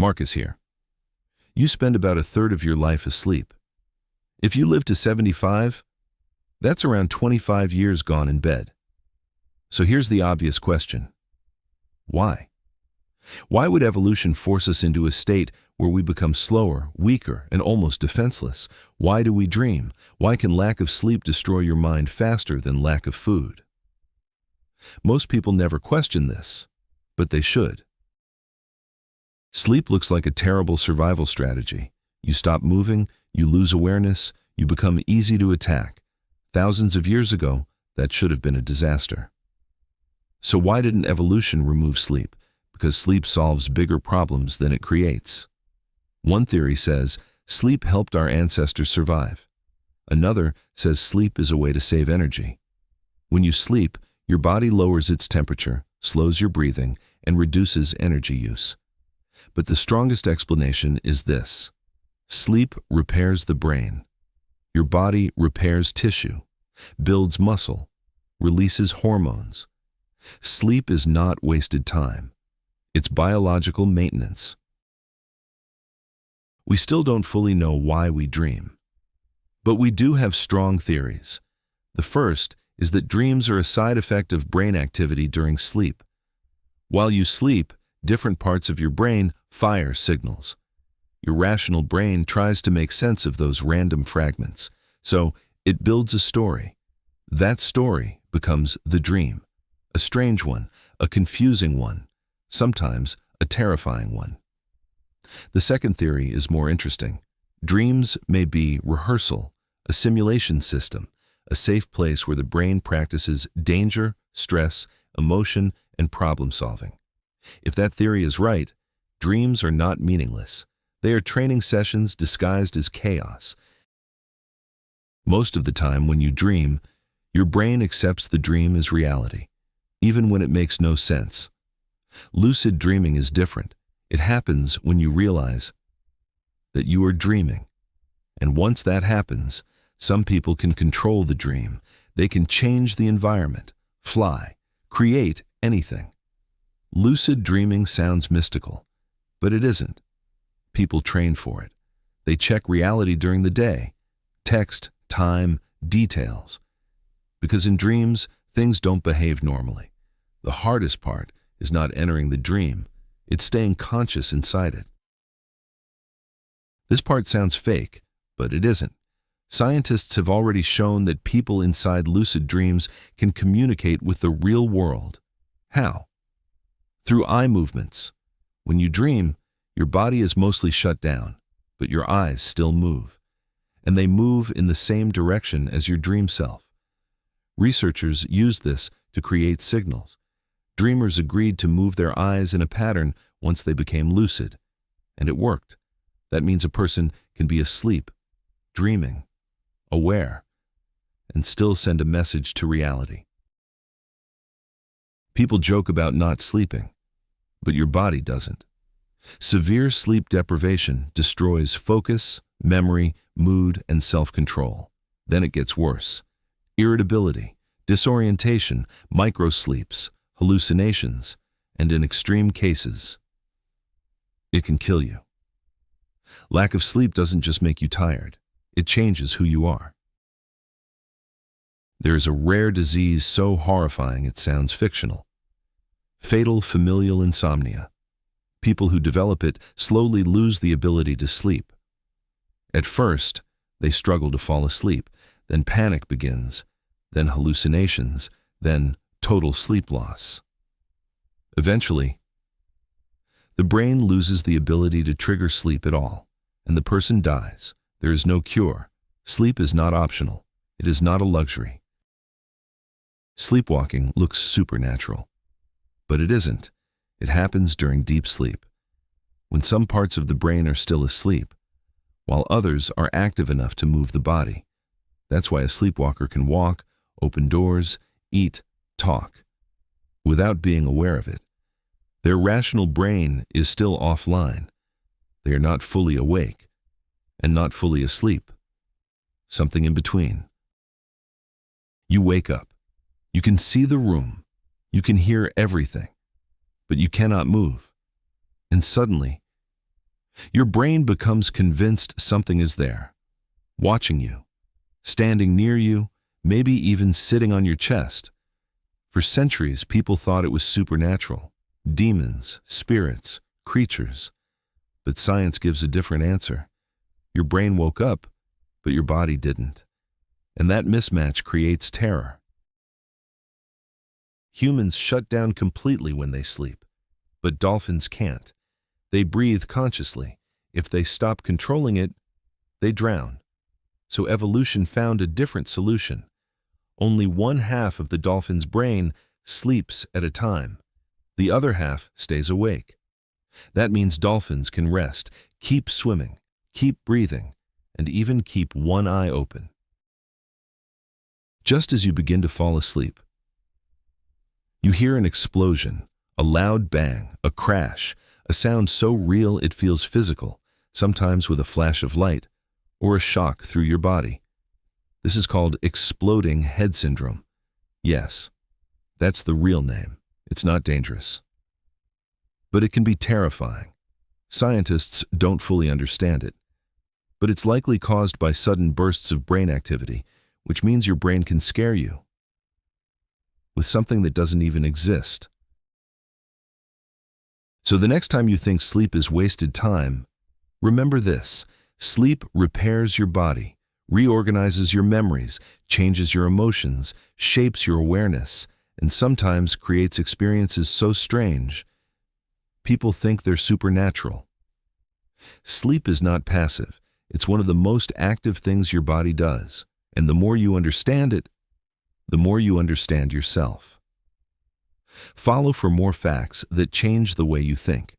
Marcus here. You spend about a third of your life asleep. If you live to 75, that's around 25 years gone in bed. So here's the obvious question. Why? Why would evolution force us into a state where we become slower, weaker, and almost defenseless? Why do we dream? Why can lack of sleep destroy your mind faster than lack of food? Most people never question this, but they should. Sleep looks like a terrible survival strategy. You stop moving, you lose awareness, you become easy to attack. Thousands of years ago, that should have been a disaster. So why didn't evolution remove sleep? Because sleep solves bigger problems than it creates. One theory says sleep helped our ancestors survive. Another says sleep is a way to save energy. When you sleep, your body lowers its temperature, slows your breathing, and reduces energy use. But the strongest explanation is this. Sleep repairs the brain. Your body repairs tissue, builds muscle, releases hormones. Sleep is not wasted time. It's biological maintenance. We still don't fully know why we dream. But we do have strong theories. The first is that dreams are a side effect of brain activity during sleep. While you sleep, different parts of your brain fire signals. Your rational brain tries to make sense of those random fragments, so it builds a story. That story becomes the dream, a strange one, a confusing one, sometimes a terrifying one. The second theory is more interesting. Dreams may be rehearsal, a simulation system, a safe place where the brain practices danger, stress, emotion, and problem solving. If that theory is right, dreams are not meaningless. They are training sessions disguised as chaos. Most of the time when you dream, your brain accepts the dream as reality, even when it makes no sense. Lucid dreaming is different. It happens when you realize that you are dreaming. And once that happens, some people can control the dream. They can change the environment, fly, create anything. Lucid dreaming sounds mystical, but it isn't. People train for it. They check reality during the day, text, time, details. Because in dreams, things don't behave normally. The hardest part is not entering the dream, it's staying conscious inside it. This part sounds fake, but it isn't. Scientists have already shown that people inside lucid dreams can communicate with the real world. How? Through eye movements. When you dream, your body is mostly shut down, but your eyes still move. And they move in the same direction as your dream self. Researchers used this to create signals. Dreamers agreed to move their eyes in a pattern once they became lucid. And it worked. That means a person can be asleep, dreaming, aware, and still send a message to reality. People joke about not sleeping, but your body doesn't. Severe sleep deprivation destroys focus, memory, mood, and self-control. Then it gets worse. Irritability, disorientation, microsleeps, hallucinations, and in extreme cases, it can kill you. Lack of sleep doesn't just make you tired, it changes who you are. There is a rare disease so horrifying it sounds fictional. Fatal familial insomnia. People who develop it slowly lose the ability to sleep. At first, they struggle to fall asleep, then panic begins, then hallucinations, then total sleep loss. Eventually, the brain loses the ability to trigger sleep at all, and the person dies. There is no cure. Sleep is not optional. It is not a luxury. Sleepwalking looks supernatural, but it isn't. It happens during deep sleep, when some parts of the brain are still asleep, while others are active enough to move the body. That's why a sleepwalker can walk, open doors, eat, talk, without being aware of it. Their rational brain is still offline. They are not fully awake and not fully asleep. Something in between. You wake up. You can see the room. You can hear everything, but you cannot move. And suddenly, Your brain becomes convinced something is there, watching you, standing near you, maybe even sitting on your chest. For centuries, people thought it was supernatural, demons, spirits, creatures. But science gives a different answer. Your brain woke up, but your body didn't. And that mismatch creates terror. Humans shut down completely when they sleep, but dolphins can't. They breathe consciously. If they stop controlling it, they drown. So evolution found a different solution. Only one half of the dolphin's brain sleeps at a time. The other half stays awake. That means dolphins can rest, keep swimming, keep breathing, and even keep one eye open. Just as you begin to fall asleep, you hear an explosion, a loud bang, a crash, a sound so real it feels physical, sometimes with a flash of light, or a shock through your body. This is called exploding head syndrome. Yes, that's the real name. It's not dangerous. But it can be terrifying. Scientists don't fully understand it. But it's likely caused by sudden bursts of brain activity, which means your brain can scare you with something that doesn't even exist. So the next time you think sleep is wasted time, remember this: sleep repairs your body, reorganizes your memories, changes your emotions, shapes your awareness, and sometimes creates experiences so strange, people think they're supernatural. Sleep is not passive. It's one of the most active things your body does. And the more you understand it, the more you understand yourself. Follow for more facts that change the way you think.